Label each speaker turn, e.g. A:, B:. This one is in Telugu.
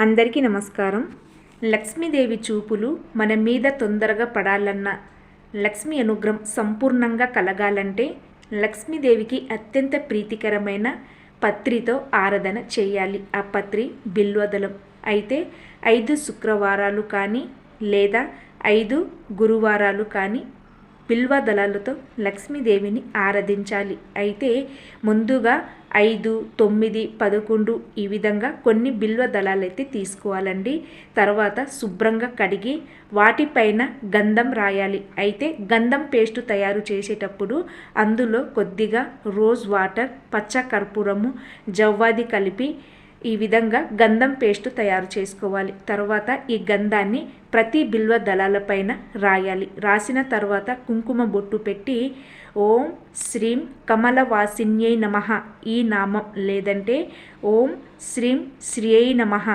A: అందరికీ నమస్కారం. లక్ష్మీదేవి చూపులు మన మీద తొందరగా పడాలన్నా, లక్ష్మీ అనుగ్రహం సంపూర్ణంగా కలగాలంటే లక్ష్మీదేవికి అత్యంత ప్రీతికరమైన పత్రితో ఆరాధన చేయాలి. ఆ పత్రి బిల్వదళం. అయితే 5 శుక్రవారాలు కానీ లేదా 5 గురువారాలు కానీ బిల్వ దళాలతో లక్ష్మీదేవిని ఆరాధించాలి. అయితే ముందుగా 5, 9, 11 ఈ విధంగా కొన్ని బిల్వ దళాలైతే తీసుకోవాలండి. తర్వాత శుభ్రంగా కడిగి వాటిపైన గంధం రాయాలి. అయితే గంధం పేస్టు తయారు చేసేటప్పుడు అందులో కొద్దిగా రోజ్ వాటర్, పచ్చ కర్పూరము, జవ్వాది కలిపి ఈ విధంగా గంధం పేస్టు తయారు చేసుకోవాలి. తర్వాత ఈ గంధాన్ని ప్రతి బిల్వ దళాలపైన రాయాలి. రాసిన తర్వాత కుంకుమ బొట్టు పెట్టి ఓం శ్రీం కమలవాసిన్యై నమః ఈ నామం లేదంటే ఓం శ్రీం శ్రీయై నమః